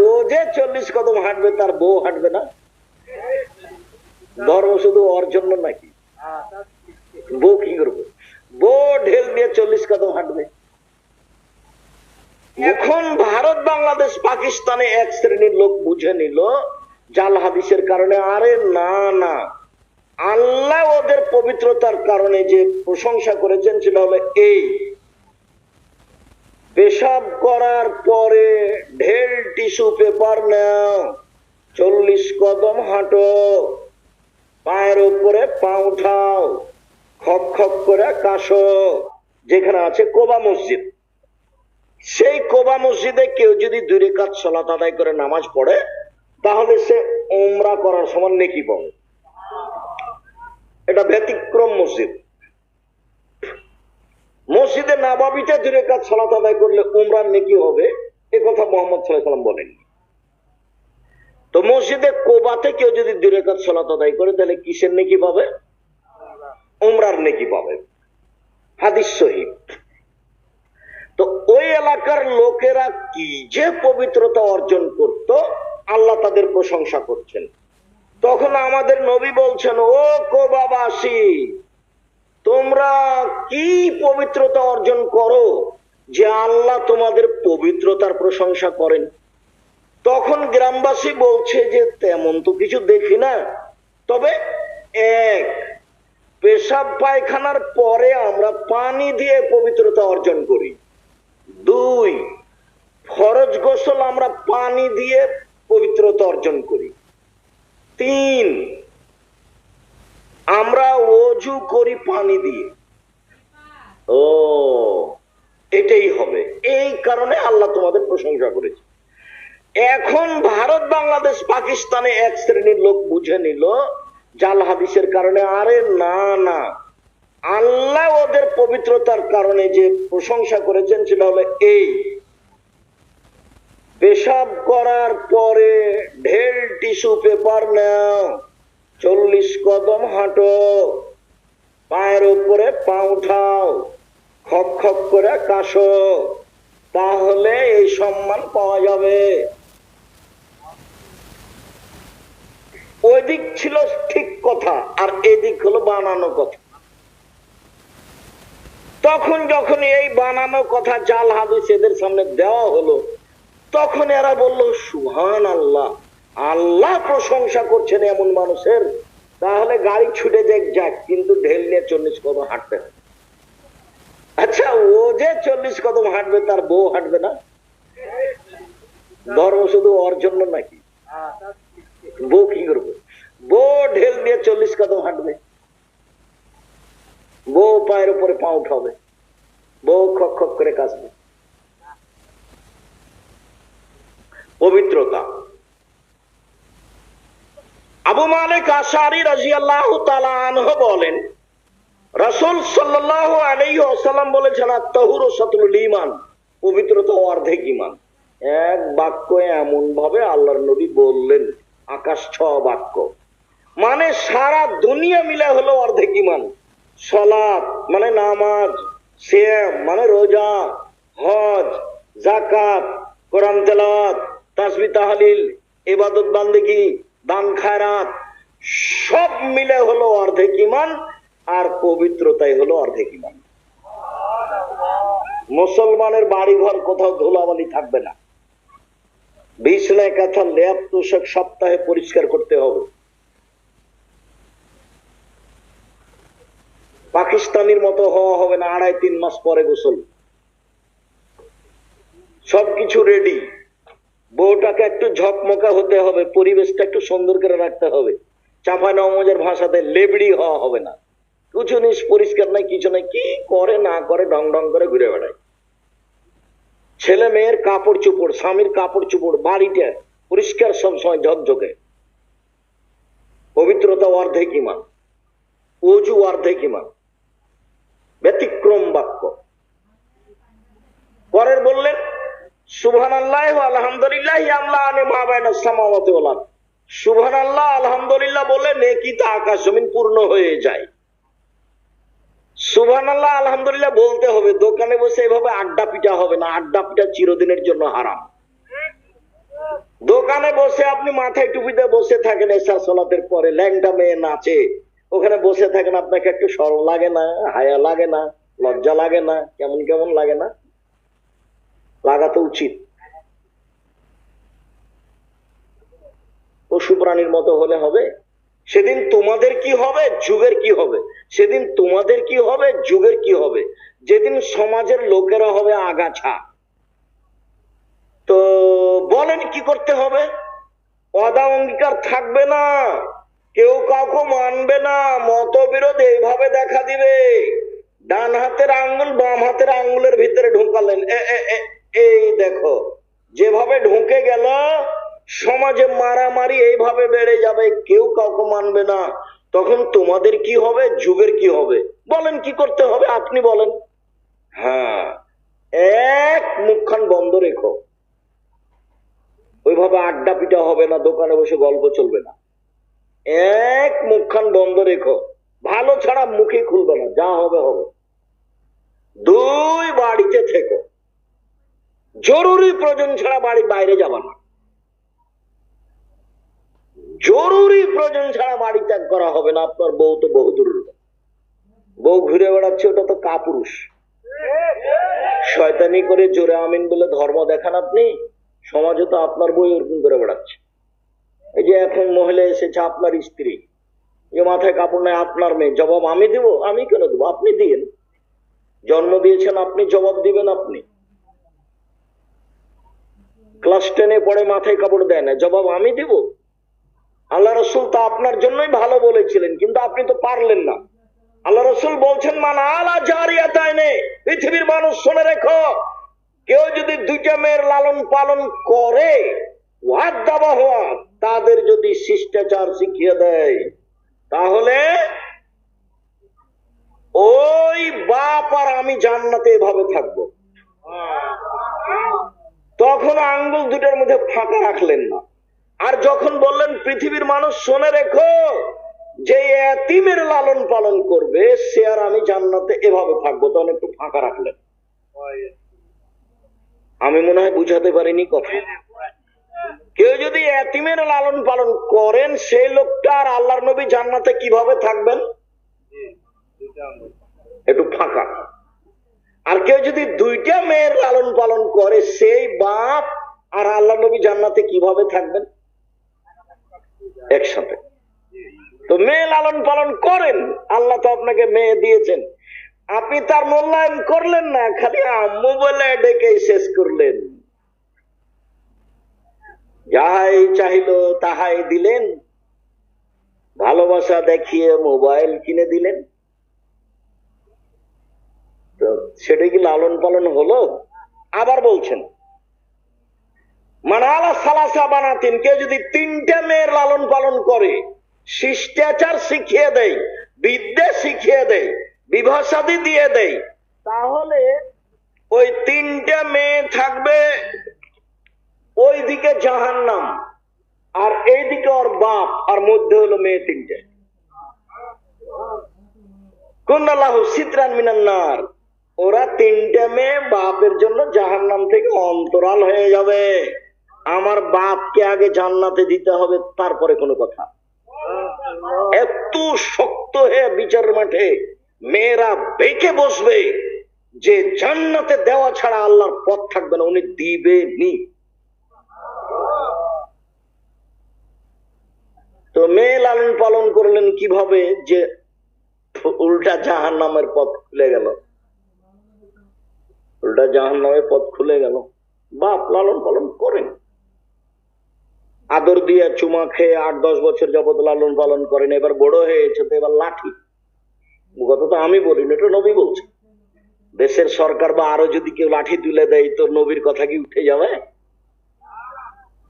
ও যে 40 কদম হাঁটবে তার বউ হাঁটবে না? ধর্ম শুধু ওর জন্য নাকি? বউ কি করবে? বউ ঢেল দিয়ে 40 কদম হাঁটবে। এখন ভারত বাংলাদেশ পাকিস্তানে এক শ্রেণীর লোক বুঝে নিল জাল হাদিসের কারণে, আরে না না, আল্লাহ ওদের পবিত্রতার কারণে যে প্রশংসা করেছেন সেটা হলো এই, পেশাব করার পরে ঢেল টিস্যু পেপার নাও, 40 কদম হাঁটো, পায়ের উপরে পা উঠাও, খক খক করে কাশো। যেখানে আছে কোবা মসজিদ, সেই কোবা মসজিদে কেউ যদি 2 রাকাত সালাত আদায় করে নামাজ পড়ে তাহলে সে উমরা করার সমান নেকি পাবে। এটা ব্যতিক্রম মসজিদ। মসজিদে নাবাবিতে 2 রাকাত সালাত আদায় করলে উমরার নেকি হবে, এ কথা মুহাম্মদ সাল্লাল্লাহু আলাইহি ওয়াসাল্লাম বলেননি। তো মসজিদে কোবাতে কেউ যদি 2 রাকাত সালাত আদায় করে তাহলে কিসের নেকি পাবে? উমরার নেকি পাবে। হাদিস সহিহ। তো ওই এলাকার লোকেরা কি যে পবিত্রতা অর্জন করত, আল্লাহ তাদের প্রশংসা করছেন। তখন আমাদের নবী বলছেন, ও কোবাবাসী, তোমরা কি পবিত্রতা অর্জন করো যে আল্লাহ তোমাদের পবিত্রতার প্রশংসা করেন? তখন গ্রামবাসী বলছে যে তেমন তো কিছু দেখি না, তবে এক, পেশাব পায়খানার পরে আমরা পানি দিয়ে পবিত্রতা অর্জন করি। 2, ফরজ গোসল আমরা পানি দিয়ে পবিত্রতা অর্জন করি। 3, আমরা ওযু করি পানি দিয়ে। ও, এটাই হবে, এই কারণে আল্লাহ তোমাদের প্রশংসা করেছে। এখন ভারত বাংলাদেশ পাকিস্তানে এক শ্রেণীর লোক বুঝে নিল জাল হাদিসের কারণে, আরে না না, আল্লাহ ওদের পবিত্রতার কারণে যে প্রশংসা করেছেন সেটা হলো এই, পেশাব করার পরে ঢেল টিস্যু পেপার নাও, 40 কদম হাঁটো, পায়ের উপরে পা উঠাও, খক খক করে কাশো, তাহলে এই সম্মান পাওয়া যাবে। ওই দিক ছিল ঠিক কথা, আর এদিক হলো বানানো কথা। তখন যখন এই বানানো কথা জাল হাদিস এদের সামনে দেওয়া হলো, তখন এরা বলল সুবহানাল্লাহ, আল্লাহ প্রশংসা করছেন এমন মানুষের, তাহলে গাড়ি ছুটে যাক, কিন্তু ঢেল নিয়ে 40 কদম হাঁটতে হবে। আচ্ছা, ও যে 40 কদম হাঁটবে তার বউ হাঁটবে না? ধর্ম শুধু ওর জন্য নাকি? বউ কি করবে? বউ ঢেল দিয়ে 40 কদম হাঁটবে, বউ পায়ের উপরে পা উঠাবে, বউ খক খক করে কাশবে। পবিত্রতা। আবু মালিক আশআরী রাদিয়াল্লাহু তাআলা আনহু বলেন, রাসূল সাল্লাল্লাহু আলাইহি ওয়াসাল্লাম বলেছেন, আত-তাহুরু শাতরুল ঈমান, পবিত্রতা অর্ধেক ঈমান। এক বাক্য এমন ভাবে আল্লাহর নবী বললেন, আকাশ ছোঁয়া বাক্য, মানে সারা দুনিয়া মিলে হলো অর্ধেক ঈমান। সালাত মানে নামাজ, সিয়াম মানে রোজা, হজ, যাকাত, কোরআন তেলাওয়াত, তাসবিহ তাহলিল, ইবাদত বান্দেগী, দান খায়রাত, সব মিলে হলো অর্ধেক ঈমান। আর পবিত্রতাই হলো অর্ধেক ঈমান। মুসলমানের বাড়ি ঘর কোথাও ধুলাবালি থাকবে না, বিছানায় কাঁথা লেপ তোষক সপ্তাহে পরিষ্কার করতে হবে। পাকিস্তানির মতো হওয়া হবে না, 2.5-3 মাস পরে গোসল, সবকিছু রেডি। বউটাকে একটু ঝকমকা হতে হবে, পরিবেশটা একটু সুন্দর করে রাখতে হবে। চাঁপা নওয়াজের ভাষাতে লেবড়ি হওয়া হবে না, কিছু জিনিস পরিষ্কার নাই, কিছু নাই, কি করে না করে ঢং ঢং করে ঘুরে বেড়ায়। ছেলে মেয়ের কাপড় চোপড়, স্বামীর কাপড় চোপড়, বাড়িটা পরিষ্কার সবসময় ঝকঝকে। পবিত্রতা অর্ধেক ঈমান, ওযু অর্ধেক ঈমান। ব্যতিক্রম বাক্য। পরের বললেন, সুবহানাল্লাহ ওয়া আলহামদুলিল্লাহ ইয়ামলাআনি মা বাইনাস সামাওয়াতি ওয়াল আরদ, সুবহানাল্লাহ আলহামদুলিল্লাহ বলে নেকিতে আকাশ জমিন পূর্ণ হয়ে যায়। সুবহানাল্লাহ আলহামদুলিল্লাহ বলতে হবে, দোকানে বসে এভাবে আড্ডা পিটা হবে না, আড্ডা পিটা চিরদিনের জন্য হারাম। দোকানে বসে আপনি মাথায় টুপিতে বসে থাকেন, এশার সালাতের পরে ল্যাংটা মেয়ে নাচে, ওখানে বসে থাকেন, আপনাকে একটু শরম লাগে না? হায়া লাগে না? লজ্জা লাগে না? কেমন কেমন লাগে না? লাগা তো উচিত। পশু প্রাণীর মতো হলে হবে? সেদিন তোমাদের কি হবে, যুগের কি হবে? সেদিন তোমাদের কি হবে, যুগের কি হবে? যেদিন সমাজের লোকেরা হবে আগাছা। তো বলেন কি করতে হবে? ওয়াদা অঙ্গীকার থাকবে না, কেউ কাউকে মানবে না, মতবিরোধ এইভাবে দেখা দিবে। ডান হাতের আঙ্গুল বাম হাতের আঙ্গুলের ভিতরে ঢুকালেন, এই দেখো যেভাবে ঢুকে গেল, সমাজে মারামারি এইভাবে বেড়ে যাবে, কেউ কাউকে মানবে না। তখন তোমাদের কি হবে, যুগের কি হবে? বলেন কি করতে হবে, আপনি বলেন। হ্যাঁ, এক মুখখান বন্ধ রেখো। ওইভাবে আড্ডা পিটা হবে না, দোকানে বসে গল্প চলবে না। এক মুখখান বন্ধ রেখো, ভালো ছাড়া মুখে খুলবে না, যা হবে হবে। দুই, বাড়িতে থেকো, জরুরি প্রয়োজন ছাড়া বাড়ির বাইরে যাবা না। জরুরি প্রয়োজন ছাড়া বাড়ি ত্যাগ করা হবে না। আপনার বউ তো বহু দূরের, বউ ঘুরে বেড়াচ্ছে, ওটা তো কাপুরুষ। শয়তানি করে জোরে আমিন বলে ধর্ম দেখান আপনি। সমাজে তো আপনার বউ এরকম করে বেড়াচ্ছে। এই যে এখন মহিলা এসেছে, আপনার স্ত্রী, যে মাথায় কাপড় নেই, আপনার মেয়ে, জবাব আমি দিব? আমি কেন দেবো? আপনি দিন, জন্ম দিয়েছেন আপনি, জবাব দিবেন আপনি। ক্লাস 10-এ পড়ে, মাথায় কাপড় দেয় না, জবাব আমি দিব? আল্লাহ রসুল তো আপনার জন্যই ভালো বলেছিলেন, কিন্তু আপনি তো পারলেন না। আল্লাহ রসুল বলছেন, মান আলা জারিয়াতাইনে, পৃথিবীর মানুষ শুনে রেখো, কেউ যদি দুইটা মেয়ের লালন পালন করে, তাদের যদি শিষ্টাচার শিখিয়ে দেয়, তাহলে ওই বাপ আর আমি জান্নাতে এভাবে থাকবো। তখন আঙ্গুল দুটোর মধ্যে ফাঁকা রাখলেন না। আর যখন বললেন পৃথিবীর মানুষ শুনে রেখো, যে এতিমের লালন পালন করবে, সে আর আমি জান্নাতে এভাবে থাকবো, তখন একটু ফাঁকা রাখলেন। আমি মনে হয় বুঝাতে পারিনি কথা। কেউ যদি এতিমের লালন পালন করেন, সেই লোকটা আর আল্লাহর নবী জান্নাতে কিভাবে থাকবেন? একটু ফাঁকা। আর কেউ যদি দুইটা মেয়ের লালন পালন করে, সেই বাপ আর আল্লাহ নবী জান্নাতে কিভাবে থাকবেন? একসাথে। তো মেয়ে লালন পালন করেন, আল্লাহ তো আপনাকে মেয়ে দিয়েছেন, আপনি তার মূল্যায়ন করলেন না, খালি আম্মু বলে ডেকে শেষ করলেন। যাহাই চাইল তাহাই দিলেন, ভালোবাসা দেখিয়ে মোবাইল কিনে দিলেন। তো সেটা কি লালন পালন হলো? আবার বলছেন, মানালা সালাসা বানাতিন, কেউ যদি তিনটা মেয়ের লালন পালন করে, শিষ্টাচার শিখিয়ে দেয়, বিদ্যা শিখিয়ে দেয়, বিবাহ শাদী দিয়ে দেয়, তাহলে ওই তিনটা মেয়ে থাকবে ওইদিকে জাহান্নাম, আর এইদিকে ওর বাপ, আর মধ্যে হলো মেয়ে তিনটে। কুন্নাল্লাহু সিতরান মিনান নার, ওরা তিনটা মেয়ে বাপের জন্য জাহান্নাম থেকে অন্তরাল হয়ে যাবে। আমার বাপকে আগে জান্নাতে দিতে হবে, তারপরে কোনো কথা। এত শক্ত হয়ে বিচারের মাঠে মেয়েরা বেঁকে বসবে যে জান্নাতে দেওয়া ছাড়া আল্লাহর পথ থাকবে না, উনি দিবেনি। তো মেয়ে লালন পালন করলেন কিভাবে, যে উল্টা জাহান্নামের পথ খুলে গেল। উল্টা জাহান্নামের পথ খুলে গেল। বাপ লালন পালন করেন, আদর দিয়ে চুমা খেয়ে 8-10 বছর যাবত লালন পালন করেন, এবার বড় হয়েছে তো এবার লাঠি। কথা তো আমি বলিনি, এটা নবী বলছে। দেশের সরকার বা আরো যদি কেউ লাঠি তুলে দেয়, তো নবীর কথা কি উঠে যাবে?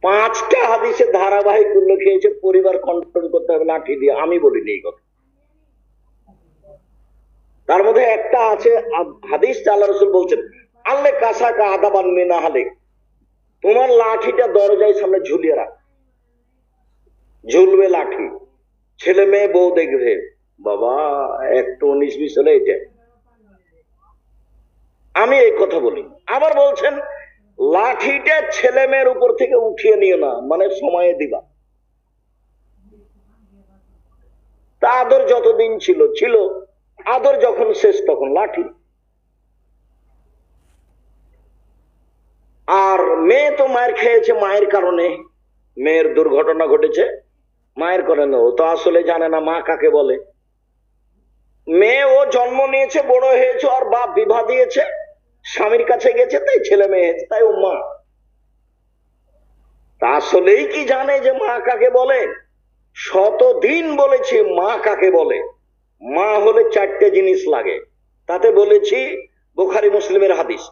5টা হাদিসে ধারাবাহিক উল্লেখ হয়েছে পরিবার কন্ট্রোল করতে হবে লাঠি দিয়ে, আমি বলিনি এই কথা। তার মধ্যে একটা আছে হাদিস, আল্লাহ রাসূল বলছেন, আল্লে কাসা কা আদাবান মিনা হালে, তোমার লাঠিটা দরজায় সামনে ঝুলিয়ে রাখ, ঝুলবে লাঠি, ছেলে মেয়ে বউ দেখবে। বাবা, একটু 19-20 হলে এটা। আমি এই কথা বলি। আবার বলছেন, লাঠিটা ছেলে মেয়ের উপর থেকে উঠিয়ে নিও না, মানে সময়ে দিবা। তা আদর যতদিন ছিল ছিল, আদর যখন শেষ তখন লাঠি। আর মেয়ে তো মায়ের খেয়েছে, মায়ের কারণে মেয়ের দুর্ঘটনা ঘটেছে, মায়ের কারণে। ও তো আসলে জানে না মা কাকে বলে। মেয়ে ও জন্ম নিয়েছে, বড় হয়েছে, আর বাপ বিবাহ দিয়েছে, স্বামীর কাছে গেছে, তাই ছেলে মেয়ে হয়েছে, তাই ও মা। তা আসলেই কি জানে যে মা কাকে বলে? শতদিন বলেছি মা কাকে বলে। মা হলে চারটে জিনিস লাগে, তাতে বলেছি বুখারী মুসলিমের হাদিস।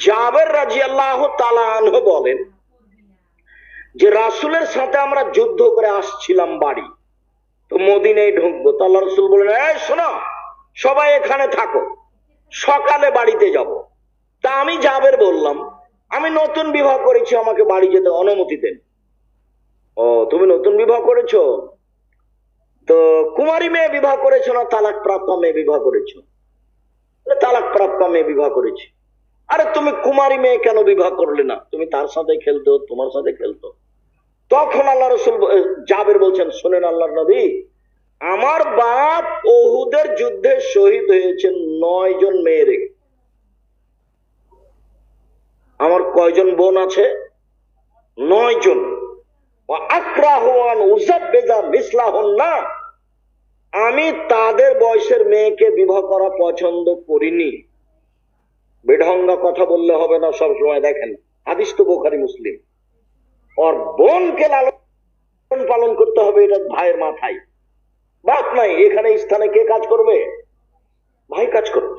জাবের রাদিয়াল্লাহু তাআলা আনহু বলেন যে রাসূলের সাথে আমরা যুদ্ধ করে আসছিলাম বাড়ি, তো মদিনায় ঢুকবো, তো আল্লাহ রাসূল বলেন, এই শোনো, সবাই এখানে থাকো, সকালে বাড়িতে যাব। তা আমি জাবের বললাম, আমি নতুন বিবাহ করেছি, আমাকে বাড়ি যেতে অনুমতি দেন। ও, তুমি নতুন বিবাহ করেছো? তো কুমারী মেয়ে বিবাহ করেছো না তালাক প্রাপ্ত মেয়ে বিবাহ করেছো? তালাক প্রাপ্ত মেয়ে বিবাহ করেছি। আরে তুমি কুমারী মেয়ে কেন বিবাহ করলে না? তুমি তার সাথে খেলতো, তোমার সাথে খেলতো। তখন আল্লাহ রাসূল জাবের বলছেন, শুনেন আল্লাহর নবী, আমার বাপ উহুদের যুদ্ধে শহীদ হয়েছেন 9 জন মেয়ে। আমার কয়জন বোন আছে? 9 জন। আমি তাদের বয়সের মেয়েকে বিবাহ করা পছন্দ করিনি। বেঢঙ্গা কথা বললে হবে না সব সময়। দেখেন হাদিস তো বুখারী মুসলিম। ওর বোনকে লালন পালন করতে হবে, এটা ভাইয়ের মাথায়। বাপ নাই এখানে, স্থানে কে কাজ করবে? ভাই কাজ করবে।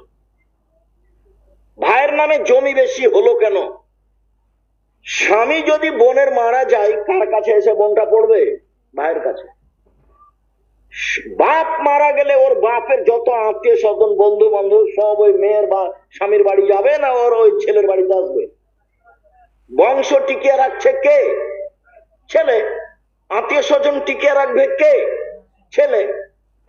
ভাইয়ের নামে জমি বেশি হলো কেন? স্বামী যদি বোনের মারা যায়, কার কাছে এসে বোনটা পড়বে? ভাইয়ের কাছে। বাপ মারা গেলে ওর বাপের যত আত্মীয় স্বজন, বন্ধু বান্ধব সব ওই মেয়ের বা স্বামীর বাড়ি যাবে, না ওর ওই ছেলের বাড়িতে আসবে? বংশ টিকিয়ে রাখছে কে? ছেলে। আত্মীয় স্বজন টিকিয়ে রাখবে কে? ছেলে।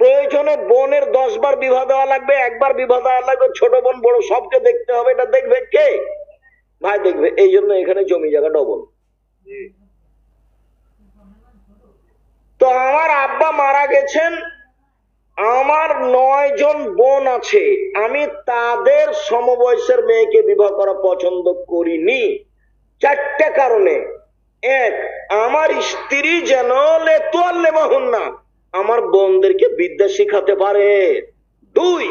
প্রয়োজনে বোনের 10 বার বিবাহ দেওয়া লাগবে, একবার বিবাহ দেওয়া লাগবে, ছোট বোন বড় সবকে দেখতে হবে, এটা দেখবে কে? ভাই দেখবে। এই জন্য এখানে জমি জায়গা ডবল। তো আমার আব্বা মারা গেছেন, আমার 9 জন বোন আছে, আমি তাদের সমবয়সের মেয়েকে বিবাহ করা পছন্দ করিনি 4টে কারণে। 1, আমার স্ত্রী যেন না আমার বোনদেরকে বিদ্যা শিখাতে পারে। 2,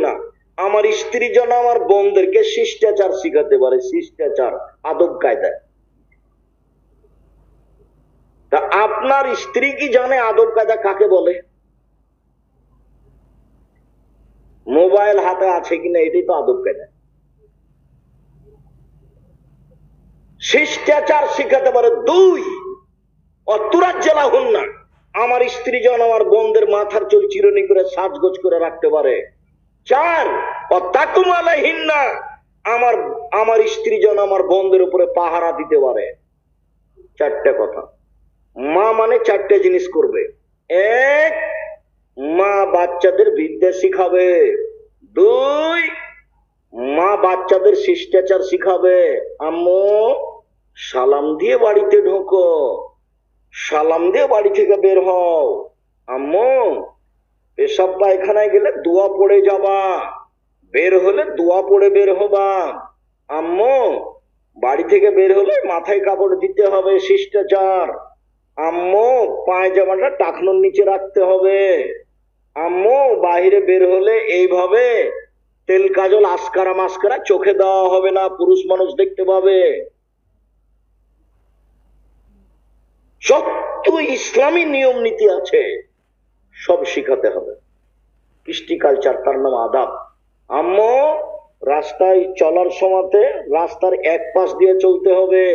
না আমার স্ত্রী যেন আমার বোনদেরকে শিষ্টাচার শিখাতে পারে, শিষ্টাচার, আদব কায়দা। তা আপনার স্ত্রী কি জানে আদব কায়দা কাকে বলে? মোবাইল হাতে আছে কিনা এটাই তো আদব কায়দা। শিষ্টাচার শিখাতে পারে। 2, না আমার স্ত্রী যেন আমার বোনদের মাথার চুল চিরুনি করে সাজগোজ করে রাখতে পারে। 4, না আমার স্ত্রী যেন আমার বোনদের উপরে পাহারা দিতে পারে। 4টে কথা। মা মানে 4টে জিনিস করবে। 1, মা বাচ্চাদের বিদ্যা শিখাবে। 2, মা বাচ্চাদের শিষ্টাচার শিখাবে। আম্মু সালাম দিয়ে বাড়িতে ঢোকো, সালাম দিয়ে বাড়ি থেকে বের হও। আম্মু পেশাব পায়খানায় গেলে দোয়া পড়ে যাবা, বের হলে দোয়া পড়ে বের হবা। আম্মু বাড়ি থেকে বের হলে মাথায় কাপড় দিতে হবে, শিষ্টাচার। আম্মু পায়জামাটা টাকনোর নিচে রাখতে হবে। আম্মু বাইরে বের হলে এইভাবে তেল কাজল আস্কারা মাস্কারা চোখে দেওয়া হবে না, পুরুষ মানুষ দেখতে পাবে। যত ইসলামী নিয়ম নীতি আছে সব শিখাতে হবে। কৃষ্টি কালচার, তার নাম আদাব। আম্মু রাস্তায় চলার সময়তে রাস্তার এক পাশ দিয়ে চলতে হবে,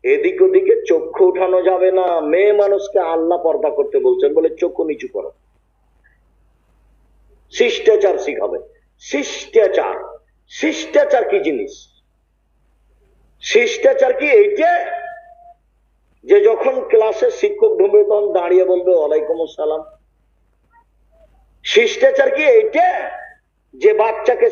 এদিক ওদিকে চক্ষু উঠানো যাবে না। মেয়ে মানুষকে আল্লাহ পর্দা করতে বলছেন বলে চক্ষু নিচু করো। শিষ্টাচার শিখাবে। শিষ্টাচার, শিষ্টাচার কি জিনিস? শিষ্টাচার কি এইটা যে যখন ক্লাসে শিক্ষক ঢুকবে তখন দাঁড়িয়ে বলবে ওয়ালাইকুম আসসালাম? শিষ্টাচার কি এইটা যে বাচ্চাকে